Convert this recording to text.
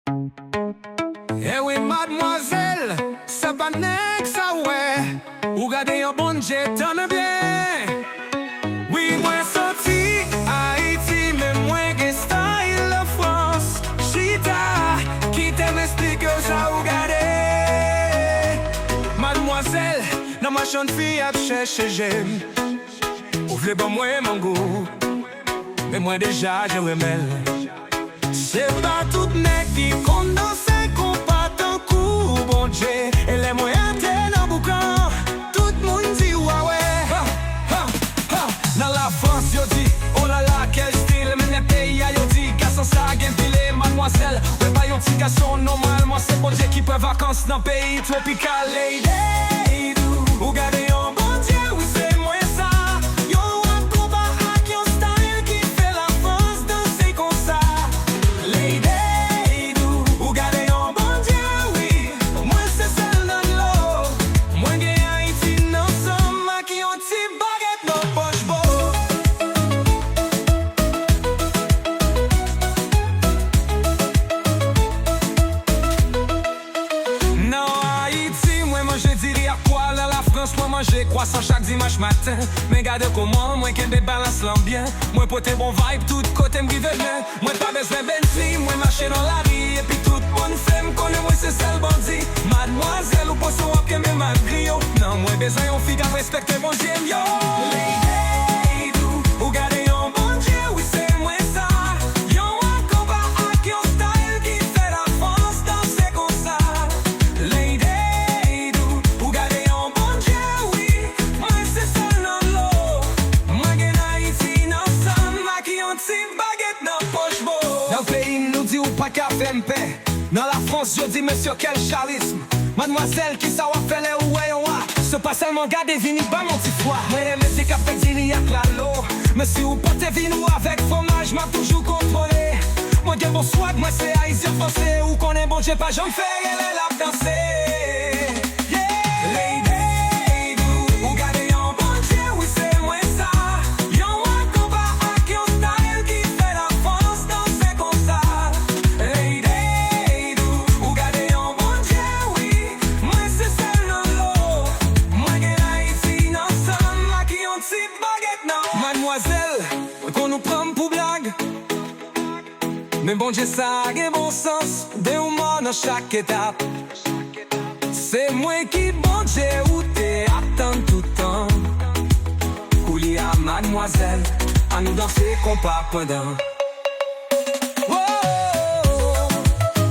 Eh oui, mademoiselle, ça pas nèg ça ouais. Ou gardez un bon Dieu, t'en bien. Oui, moi sorti Haïti, mais moi que style la France. Chita, qui t'aime explique ça ou gardez. Mademoiselle, dans ma chante fille à chercher j'aime. Ouvre bon moi mon goût, mais moi déjà je remèle. C'est pas tout nèg qui condense qu'on pas tant coup bon Dieu. Et les moyens t'es dans boucan. Tout le monde dit ouais ouais. Dans la France yo dit oh là là quel style. Mais les pays yo dit garçon ça gagne pile. Mademoiselle ouais pas yon petit garçon normalement c'est bon Dieu qui peut vacances dans pays tropical. Lady do ou gardez un bon Dieu oui c'est moi ça. Yo un combat avec yon style qui fait la France danser comme ça. Lady do ou gardez un bon Dieu oui. Moi c'est celle dans l'eau. Moi gagne Haïti non somme qui yon petit baguette dans poche beau. Non Haïti moi manger diri à poil dans la France moi manger croissant chaque dimanche matin. Mais gardez comment moi qui balance l'ambiance. Moi porter bon vibe tout côté m'rive bien. Moi pas besoin benzine moi marcher dans la rue et puis tout le monde fait me connaît moi c'est celle bandit. Mademoiselle ou poisson à que même mal griot. Non moi besoin on fille à respecter mon Dieu yo. Lady do ou gardez un bon Dieu oui c'est moi ça. Yo un combat avec yon style qui fait la France danser comme ça. Lady do ou gardez un bon Dieu oui. Moi c'est seul dans l'eau. Moi gagne Haïti non somme qui yon petit baguette dans poche beau. Dans le pays nous dit ou pas qu'à faire paix. Dans la France je dis monsieur quel charisme. Mademoiselle qui ça va faire les ouais on va. C'est pas seulement garder vini pas mon petit foie. Moi les musiques avec diri avec la l'eau. Mais si vous portez vino avec fromage m'a toujours contrôlé. Moi j'ai bon swag moi c'est haïtien français. Ou qu'on est bon j'ai pas jamais fait elle est là danser. Yeah. Lady do ou gardez un bon Dieu oui c'est moi ça. Yo un combat avec yon style qui fait la France danser comme ça. Lady do ou gardez un bon Dieu oui. Moi c'est celle dans l'eau. Moi gagne Haïti non somme qui yon petit baguette non. Mademoiselle qu'on nous prend pour blague. Mais bon Dieu ça a bon sens. Des humains dans chaque étape. C'est moi qui bon Dieu ou t'es attend tout le temps. Coulis à mademoiselle, à nous danser qu'on pas pendant.